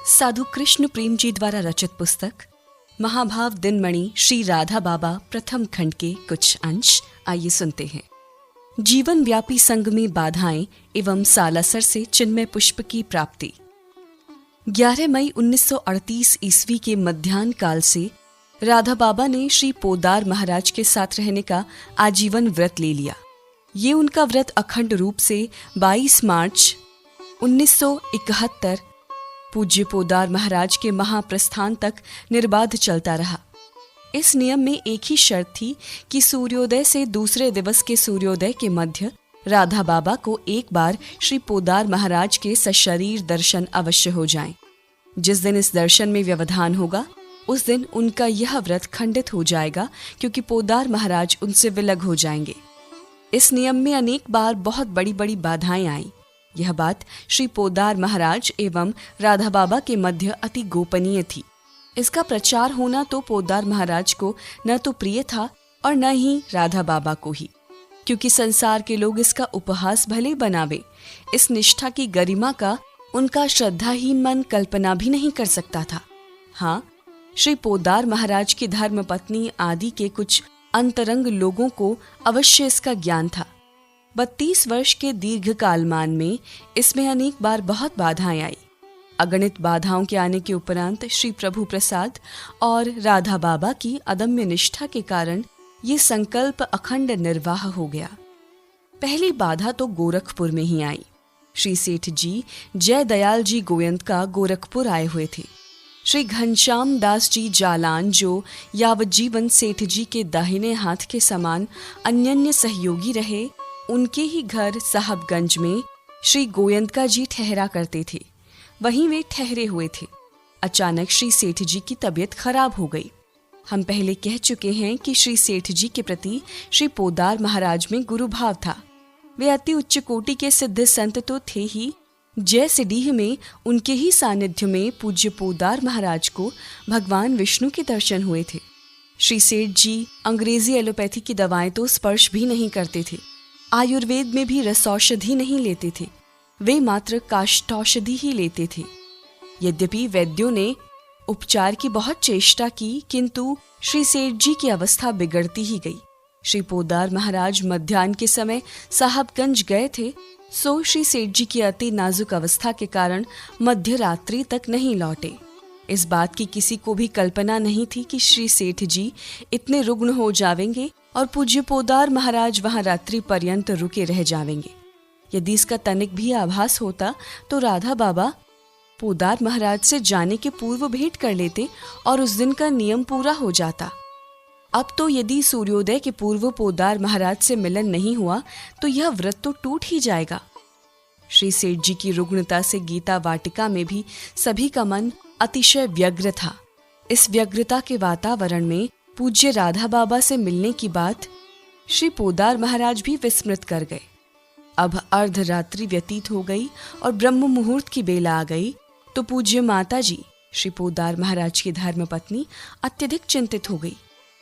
साधु कृष्ण प्रेम जी द्वारा रचित पुस्तक महाभाव दिनमणि श्री राधा बाबा प्रथम खंड के कुछ अंश आइए सुनते हैं। जीवन व्यापी संग में बाधाएं एवं सालासर से चिन्मय पुष्प की प्राप्ति। 11 मई 1938 ईस्वी के मध्याह्न काल से राधा बाबा ने श्री पोदार महाराज के साथ रहने का आजीवन व्रत ले लिया। ये उनका व्रत अखंड रूप से 22 मार्च 1971 पूज्य पोदार महाराज के महाप्रस्थान तक निर्बाध चलता रहा। इस नियम में एक ही शर्त थी कि सूर्योदय से दूसरे दिवस के सूर्योदय के मध्य राधा बाबा को एक बार श्री पोदार महाराज के सशरीर दर्शन अवश्य हो जाएं। जिस दिन इस दर्शन में व्यवधान होगा उस दिन उनका यह व्रत खंडित हो जाएगा, क्योंकि पोदार महाराज उनसे विलग हो जाएंगे। इस नियम में अनेक बार बहुत बड़ी बड़ी बाधाएं आईं। यह बात श्री पोदार महाराज एवं राधा बाबा के मध्य अति गोपनीय थी। इसका प्रचार होना तो पोदार महाराज को न तो प्रिय था और न ही राधा बाबा को ही, क्योंकि संसार के लोग इसका उपहास भले बनावे, इस निष्ठा की गरिमा का उनका श्रद्धाहीन मन कल्पना भी नहीं कर सकता था। हाँ, श्री पोदार महाराज की धर्मपत्नी आदि के कुछ अंतरंग लोगों को अवश्य इसका ज्ञान था। 32 वर्ष के दीर्घ कालमान में इसमें अनेक बार बहुत बाधाएं आई। अगणित बाधाओं के आने के उपरांत श्री प्रभु प्रसाद और राधा बाबा की अदम्य निष्ठा के कारण ये संकल्प अखंड निर्वाह हो गया। पहली बाधा तो गोरखपुर में ही आई। श्री सेठ जी जय दयाल जी गोयंतका गोरखपुर आए हुए थे। श्री घनश्याम दास जी जालान, जो यावज्जीवन सेठ जी के दाहिने हाथ के समान अन्यन्य सहयोगी रहे, उनके ही घर साहबगंज में श्री गोयंतका जी ठहरा करते थे। वहीं वे ठहरे हुए थे। अचानक श्री सेठ जी की तबीयत खराब हो गई। हम पहले कह चुके हैं कि श्री सेठ जी के प्रति श्री पोदार महाराज में गुरु भाव था। वे अति उच्च कोटि के सिद्ध संत तो थे ही, जय सिडीह में उनके ही सानिध्य में पूज्य पोदार महाराज को भगवान विष्णु के दर्शन हुए थे। श्री सेठ जी अंग्रेजी एलोपैथी की दवाएं तो स्पर्श भी नहीं करते थे। आयुर्वेद में भी रसौषधि नहीं लेते थे, वे मात्र काष्ठौषधि ही लेते थे। यद्यपि वैद्यों ने उपचार की बहुत चेष्टा की, किंतु श्री सेठ जी की अवस्था बिगड़ती ही गई। श्री पोदार महाराज मध्याह्न के समय साहबगंज गए थे, सो श्री सेठ जी की अति नाजुक अवस्था के कारण मध्य रात्रि तक नहीं लौटे। इस बात की किसी को भी कल्पना नहीं थी कि श्री सेठ जी इतने रुग्ण हो जावेंगे और पूज्य पोदार महाराज वहां रात्रि पर्यंत रुके रह जावेंगे। यदि इसका तनिक भी आभास होता तो राधा बाबा पोदार महाराज से जाने के पूर्व भेंट कर लेते और उस दिन का नियम पूरा हो जाता। अब तो यदि सूर्योदय के पूर्व पोदार महाराज से मिलन नहीं हुआ तो यह व्रत तो टूट ही जाएगा। श्री सेठ जी की रुग्णता से गीता वाटिका में भी सभी का मन अतिशय व्यग्र था। इस व्यग्रता के वातावरण में पूज्य राधा बाबा से मिलने की बात श्री पोदार महाराज भी विस्मृत कर गए। अब अर्धरात्रि व्यतीत हो गई और ब्रह्म मुहूर्त की बेला आ गई तो पूज्य माता जी श्री पोदार महाराज की धर्मपत्नी अत्यधिक चिंतित हो गई।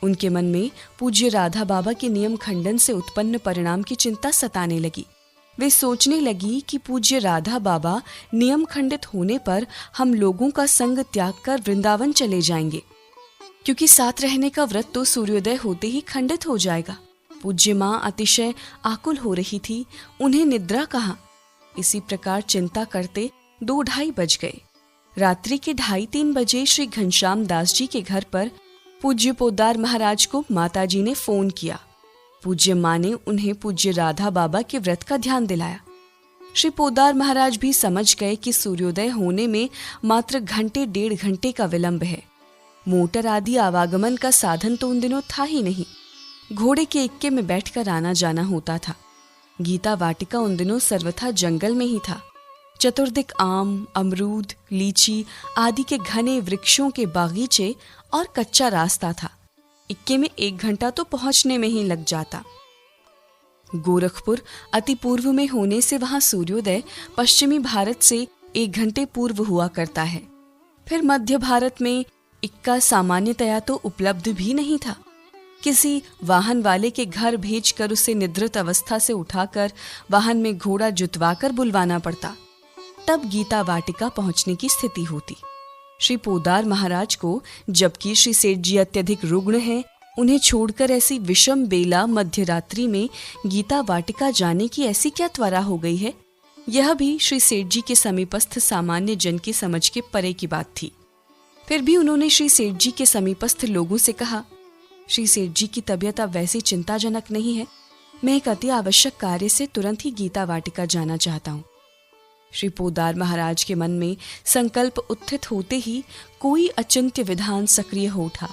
उनके मन में पूज्य राधा बाबा के नियम खंडन से उत्पन्न परिणाम की चिंता सताने लगी। वे सोचने लगी कि पूज्य राधा बाबा नियम खंडित होने पर हम लोगों का संग त्याग कर वृंदावन चले जाएंगे, क्योंकि साथ रहने का व्रत तो सूर्योदय होते ही खंडित हो जाएगा। पूज्य माँ अतिशय आकुल हो रही थी, उन्हें निद्रा कहाँ। इसी प्रकार चिंता करते 2-2:30 बज गए। रात्रि के 2:30-3 बजे श्री घनश्याम दास जी के घर पर पूज्य पोदार महाराज को माताजी ने फोन किया। पूज्य माँ ने उन्हें पूज्य राधा बाबा के व्रत का ध्यान दिलाया। श्री पोदार महाराज भी समझ गए कि सूर्योदय होने में मात्र 1-1.5 घंटे का विलंब है। मोटर आदि आवागमन का साधन तो उन दिनों था ही नहीं। घोड़े के इक्के में बैठकर आना जाना होता था। गीता वाटिका उन दिनों सर्वथा जंगल में ही था। चतुर्दिक आम, अमरूद, लीची आदि के घने वृक्षों के बागीचे और कच्चा रास्ता था। इक्के में 1 घंटा तो पहुंचने में ही लग जाता। गोरखपुर अति पूर्व में होने से वहां सूर्योदय पश्चिमी भारत से 1 घंटे पूर्व हुआ करता है। फिर मध्य भारत में इक्का सामान्यतया तो उपलब्ध भी नहीं था। किसी वाहन वाले के घर भेजकर उसे निद्रित अवस्था से उठाकर वाहन में घोड़ा जुतवाकर बुलवाना पड़ता। तब गीता वाटिका पहुंचने की स्थिति होती। श्री पोदार महाराज को, जबकि श्री सेठ जी अत्यधिक रुग्ण हैं, उन्हें छोड़कर ऐसी विषम बेला मध्य रात्रि में गीता वाटिका जाने की ऐसी क्या त्वरा हो गई है? यह भी श्री सेठ जी के समीपस्थ सामान्य जन की समझ के परे की बात थी। फिर भी उन्होंने श्री सेठ जी के समीपस्थ लोगों से कहा, श्री सेठ जी की तबीयत अब वैसी चिंताजनक नहीं है। मैं एक अति आवश्यक कार्य से तुरंत ही गीता वाटिका जाना चाहता हूँ। श्री पोदार महाराज के मन में संकल्प उत्थित होते ही कोई अचिंत्य विधान सक्रिय हो उठा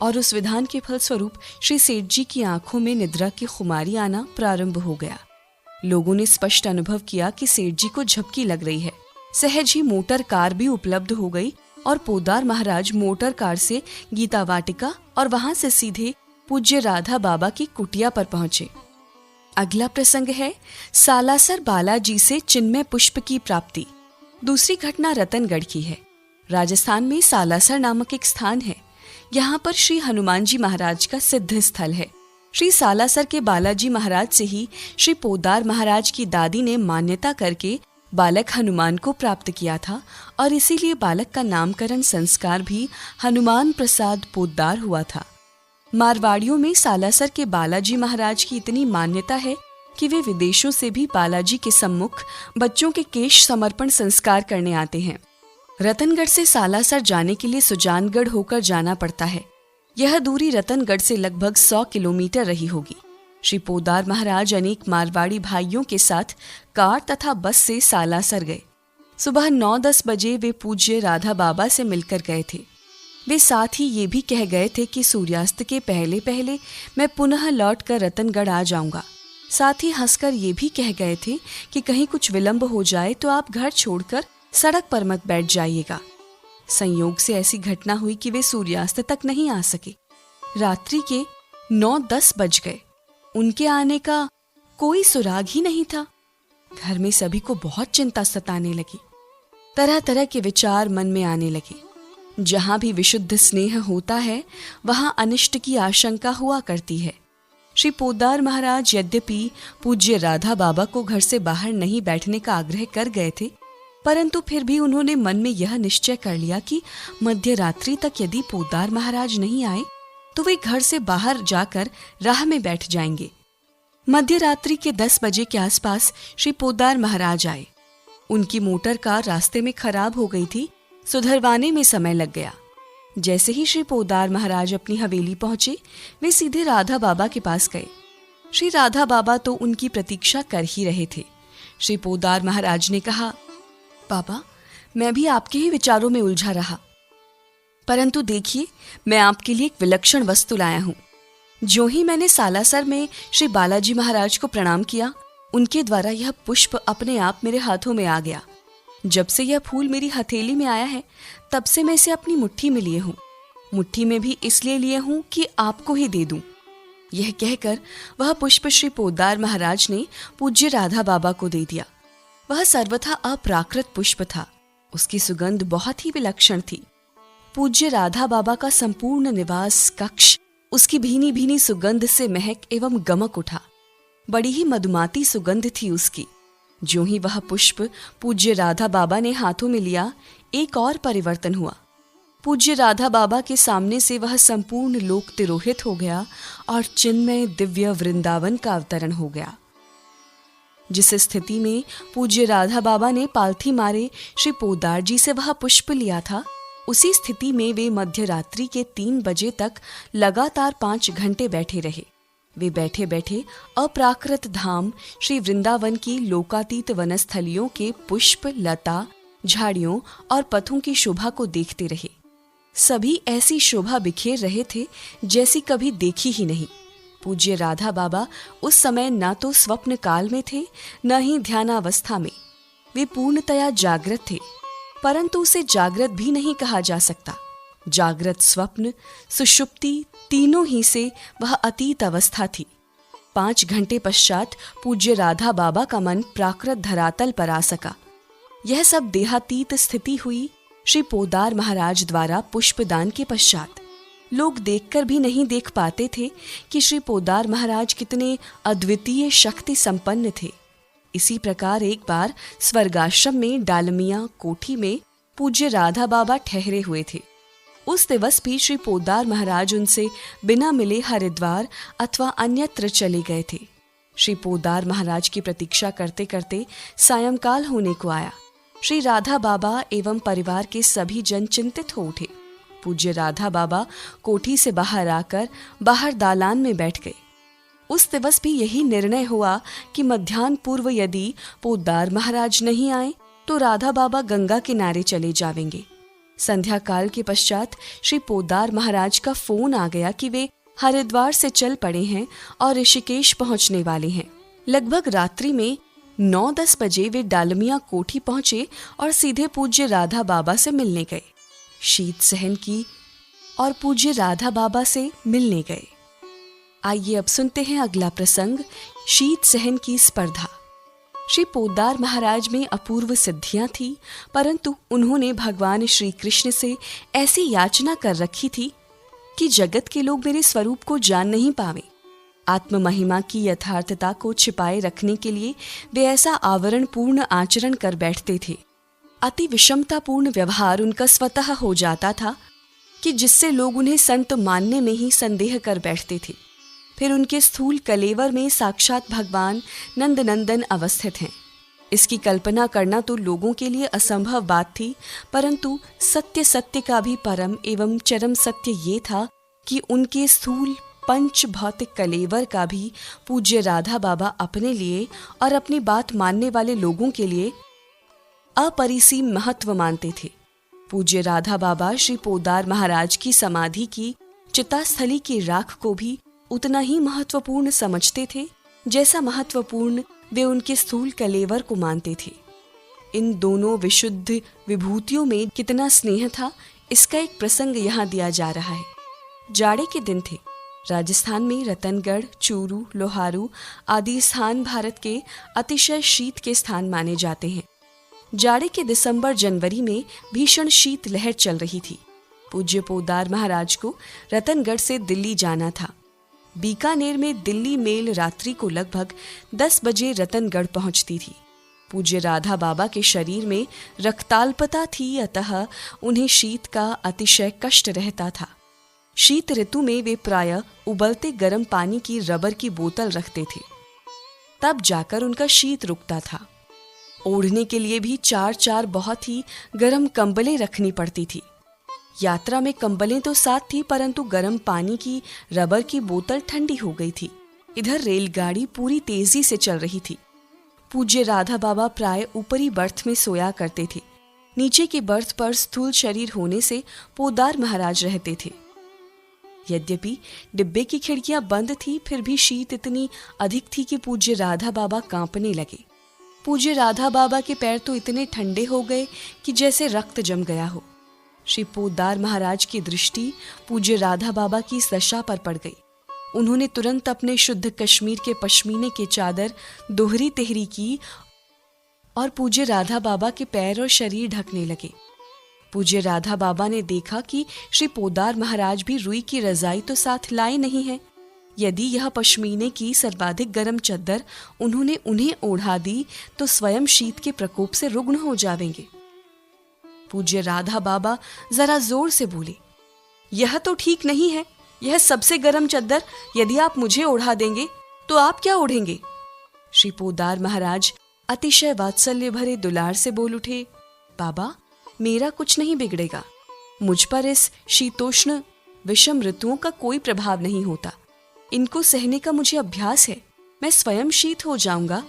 और उस विधान के फलस्वरूप श्री सेठ जी की आंखों में निद्रा की खुमारी आना प्रारंभ हो गया। लोगों ने स्पष्ट अनुभव किया कि सेठ जी को झपकी लग रही है। सहज ही मोटर कार भी उपलब्ध हो गई और पोदार महाराज मोटर कार से गीता वाटिका और वहां से सीधे पूज्य राधा बाबा की कुटिया पर पहुंचे। अगला प्रसंग है सालासर बालाजी से चिन्मय पुष्प की प्राप्ति। दूसरी घटना रतनगढ़ की है। राजस्थान में सालासर नामक एक स्थान है। यहाँ पर श्री हनुमान जी महाराज का सिद्ध स्थल है। श्री सालासर के बालाजी महाराज से ही श्री पोदार महाराज की दादी ने मान्यता करके बालक हनुमान को प्राप्त किया था और इसीलिए बालक का नामकरण संस्कार भी हनुमान प्रसाद पोद्दार हुआ था। मारवाड़ियों में सालासर के बालाजी महाराज की इतनी मान्यता है कि वे विदेशों से भी बालाजी के सम्मुख बच्चों के केश समर्पण संस्कार करने आते हैं। रतनगढ़ से सालासर जाने के लिए सुजानगढ़ होकर जाना पड़ता है। यह दूरी रतनगढ़ से लगभग 100 किलोमीटर रही होगी। श्री पोदार महाराज अनेक मारवाड़ी भाइयों के साथ कार तथा बस से सालासर गए। सुबह 9-10 बजे वे पूज्य राधा बाबा से मिलकर गए थे। वे साथ ही ये भी कह गए थे कि सूर्यास्त के पहले पहले मैं पुनः लौटकर रतनगढ़ आ जाऊंगा। साथ ही हंसकर ये भी कह गए थे कि कहीं कुछ विलंब हो जाए तो आप घर छोड़कर सड़क पर मत बैठ जाइएगा। संयोग से ऐसी घटना हुई कि वे सूर्यास्त तक नहीं आ सके। रात्रि के 9-10 बज गए। उनके आने का कोई सुराग ही नहीं था। घर में सभी को बहुत चिंता सताने लगी। तरह तरह के विचार मन में आने लगे। जहां भी विशुद्ध स्नेह होता है वहां अनिष्ट की आशंका हुआ करती है। श्री पोदार महाराज यद्यपि पूज्य राधा बाबा को घर से बाहर नहीं बैठने का आग्रह कर गए थे, परंतु फिर भी उन्होंने मन में यह निश्चय कर लिया कि मध्य रात्रि तक यदि पोदार महाराज नहीं आए तो वे घर से बाहर जाकर राह में बैठ जाएंगे। मध्य रात्रि के 10 बजे के आसपास श्री पोदार महाराज आए। उनकी मोटर कार रास्ते में खराब हो गई थी। सुधरवाने में समय लग गया। जैसे ही श्री पोदार महाराज अपनी हवेली पहुंचे, वे सीधे राधा बाबा के पास गए। श्री राधा बाबा तो उनकी प्रतीक्षा कर ही रहे थे। श्री पोदार महाराज ने कहा, बाबा, मैं भी आपके ही विचारों में उलझा रहा, परंतु देखिए, मैं आपके लिए एक विलक्षण वस्तु लाया हूं। जो ही मैंने सालासर में श्री बालाजी महाराज को प्रणाम किया, उनके द्वारा यह पुष्प अपने आप मेरे हाथों में आ गया। जब से यह फूल मेरी हथेली में आया है, तब से मैं इसे अपनी मुट्ठी में लिए हूं। मुट्ठी में भी इसलिए लिए हूं कि आपको ही दे दूं। यह कहकर वह पुष्प श्री पोदार महाराज ने पूज्य राधा बाबा को दे दिया। वह सर्वथा अप्राकृत पुष्प था। उसकी सुगंध बहुत ही विलक्षण थी। पूज्य राधा बाबा का संपूर्ण निवास कक्ष उसकी भीनी भीनी सुगंध से महक एवं गमक उठा। बड़ी ही मधुमाती सुगंध थी उसकी। जो ही वह पुष्प पूज्य राधा बाबा ने हाथों में लिया, एक और परिवर्तन हुआ। पूज्य राधा बाबा के सामने से वह संपूर्ण लोक तिरोहित हो गया और चिन्मय दिव्य वृंदावन का अवतरण हो गया। जिस स्थिति में पूज्य राधा बाबा ने पालथी मारे श्री पोदार जी से वह पुष्प लिया था, उसी स्थिति में वे मध्य रात्रि के 3 बजे तक लगातार 5 घंटे बैठे रहे। वे बैठे बैठे अप्राकृत धाम श्री वृंदावन की लोकातीत वनस्थलियों के पुष्प, लता, झाड़ियों और पथों की शोभा को देखते रहे। सभी ऐसी शोभा बिखेर रहे थे जैसी कभी देखी ही नहीं। पूज्य राधा बाबा उस समय न तो स्वप्न काल में थे, न ही ध्यानावस्था में। वे पूर्णतया जागृत थे, परंतु उसे जागृत भी नहीं कहा जा सकता। जागृत, स्वप्न, सुषुप्ति तीनों ही से वह अतीत अवस्था थी। 5 घंटे पश्चात पूज्य राधा बाबा का मन प्राकृत धरातल पर आ सका। यह सब देहातीत स्थिति हुई श्री पोदार महाराज द्वारा पुष्पदान के पश्चात। लोग देखकर भी नहीं देख पाते थे कि श्री पोदार महाराज कितने अद्वितीय शक्ति संपन्न थे। इसी प्रकार एक बार स्वर्गाश्रम में डालमिया कोठी में पूज्य राधा बाबा ठहरे हुए थे। उस दिवस भी श्री पोद्दार महाराज उनसे बिना मिले हरिद्वार अथवा अन्यत्र चले गए थे। श्री पोद्दार महाराज की प्रतीक्षा करते करते सायंकाल होने को आया। श्री राधा बाबा एवं परिवार के सभी जन चिंतित हो उठे। पूज्य राधा बाबा कोठी से बाहर आकर बाहर दालान में बैठ गए। उस दिवस भी यही निर्णय हुआ कि मध्याह्न पूर्व यदि पोद्दार महाराज नहीं आए तो राधा बाबा गंगा किनारे चले जावेंगे। संध्या काल के पश्चात श्री पोद्दार महाराज का फोन आ गया कि वे हरिद्वार से चल पड़े हैं और ऋषिकेश पहुंचने वाले हैं। लगभग रात्रि में 9-10 बजे वे डालमिया कोठी पहुंचे और सीधे पूज्य राधा बाबा से मिलने गए। शीत सहन की और पूज्य राधा बाबा से मिलने गए। आइए अब सुनते हैं अगला प्रसंग, शीत सहन की स्पर्धा। श्री पोद्दार महाराज में अपूर्व सिद्धियां थी, परंतु उन्होंने भगवान श्री कृष्ण से ऐसी याचना कर रखी थी कि जगत के लोग मेरे स्वरूप को जान नहीं पावे। आत्म महिमा की यथार्थता को छिपाए रखने के लिए वे ऐसा आवरण पूर्ण आचरण कर बैठते थे। अति विषमतापूर्ण व्यवहार उनका स्वतः हो जाता था कि जिससे लोग उन्हें संत मानने में ही संदेह कर बैठते थे। फिर उनके स्थूल कलेवर में साक्षात भगवान नंदनंदन अवस्थित हैं। इसकी कल्पना करना तो लोगों के लिए असंभव बात थी, परंतु सत्य का भी परम एवं चरम सत्य ये था कि उनके स्थूल पंच भौतिक कलेवर का भी पूज्य राधा बाबा अपने लिए और अपनी बात मानने वाले लोगों के लिए अपरिसीम महत्व मानते थे। पूज्य राधा बाबा श्री पोद्दार महाराज की समाधि की चितास्थली की राख को भी उतना ही महत्वपूर्ण समझते थे जैसा महत्वपूर्ण वे उनके स्थूल कलेवर को मानते थे। इन दोनों विशुद्ध विभूतियों में कितना स्नेह था, इसका एक प्रसंग यहाँ दिया जा रहा है। जाड़े के दिन थे। राजस्थान में रतनगढ़, चूरू, लोहारू आदि स्थान भारत के अतिशय शीत के स्थान माने जाते हैं। जाड़े के दिसंबर जनवरी में भीषण शीत लहर चल रही थी। पूज्य पोद्दार महाराज को रतनगढ़ से दिल्ली जाना था। बीकानेर में दिल्ली मेल रात्रि को लगभग 10 बजे रतनगढ़ पहुंचती थी। पूज्य राधा बाबा के शरीर में रक्ताल्पता थी, अतः उन्हें शीत का अतिशय कष्ट रहता था। शीत ऋतु में वे प्रायः उबलते गर्म पानी की रबर की बोतल रखते थे, तब जाकर उनका शीत रुकता था। ओढ़ने के लिए भी 4 बहुत ही गर्म कंबलें रखनी पड़ती थी। यात्रा में कंबलें तो साथ थी, परंतु गर्म पानी की रबर की बोतल ठंडी हो गई थी। इधर रेलगाड़ी पूरी तेजी से चल रही थी। पूज्य राधा बाबा प्राय ऊपरी बर्थ में सोया करते थे। नीचे की बर्थ पर स्थूल शरीर होने से पोद्दार महाराज रहते थे। यद्यपि डिब्बे की खिड़कियां बंद थी, फिर भी शीत इतनी अधिक थी कि पूज्य राधा बाबा कांपने लगे। पूज्य राधा बाबा के पैर तो इतने ठंडे हो गए कि जैसे रक्त जम गया हो। श्री पोद्दार महाराज की दृष्टि पूज्य राधा बाबा की दशा पर पड़ गई। उन्होंने तुरंत अपने शुद्ध कश्मीर के पश्मीने के चादर दोहरी तेहरी की और पूज्य राधा बाबा के पैर और शरीर ढकने लगे। पूज्य राधा बाबा ने देखा कि श्री पोद्दार महाराज भी रुई की रजाई तो साथ लाए नहीं है। यदि यह पश्मीने की सर्वाधिक गर्म चद्दर उन्होंने उन्हें ओढ़ा दी तो स्वयं शीत के प्रकोप से रुग्ण हो जाएंगे। पूज्य राधा बाबा जरा जोर से बोले, यह तो ठीक नहीं है। यह सबसे गर्म चद्दर यदि आप मुझे ओढ़ा देंगे तो आप क्या ओढ़ेंगे? श्री पोद्दार महाराज अतिशय वात्सल्य भरे दुलार से बोल उठे, बाबा, मेरा कुछ नहीं बिगड़ेगा। मुझ पर इस शीतोष्ण विषम ऋतुओं का कोई प्रभाव नहीं होता। इनको सहने का मुझे अभ्यास है। मैं स्वयं शीत हो जाऊंगा।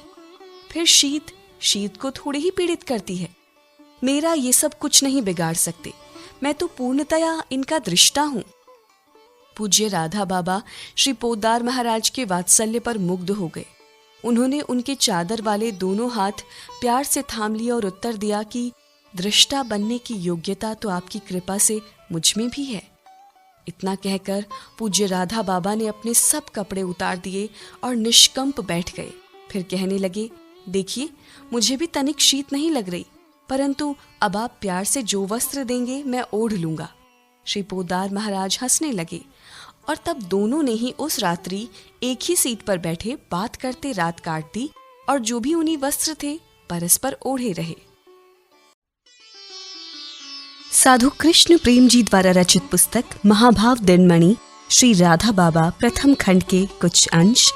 फिर शीत को थोड़ी ही पीड़ित करती है। मेरा ये सब कुछ नहीं बिगाड़ सकते। मैं तो पूर्णतया इनका दृष्टा हूं। पूज्य राधा बाबा श्री पोद्दार महाराज के वात्सल्य पर मुग्ध हो गए। उन्होंने उनके चादर वाले दोनों हाथ प्यार से थाम लिया और उत्तर दिया कि दृष्टा बनने की योग्यता तो आपकी कृपा से मुझ में भी है। इतना कहकर पूज्य राधा बाबा ने अपने सब कपड़े उतार दिए और निष्कंप बैठ गए। फिर कहने लगे, देखिए, मुझे भी तनिक शीत नहीं लग रही, परंतु अब आप प्यार से जो वस्त्र देंगे मैं ओढ़ लूंगा। श्री पोद्दार महाराज हंसने लगे और तब दोनों ने ही उस रात्रि एक ही सीट पर बैठे बात करते रात काट दी, और जो भी ऊनी वस्त्र थे परस्पर ओढ़े रहे। साधु कृष्ण प्रेम जी द्वारा रचित पुस्तक महाभाव दिनमणि श्री राधा बाबा प्रथम खंड के कुछ अंश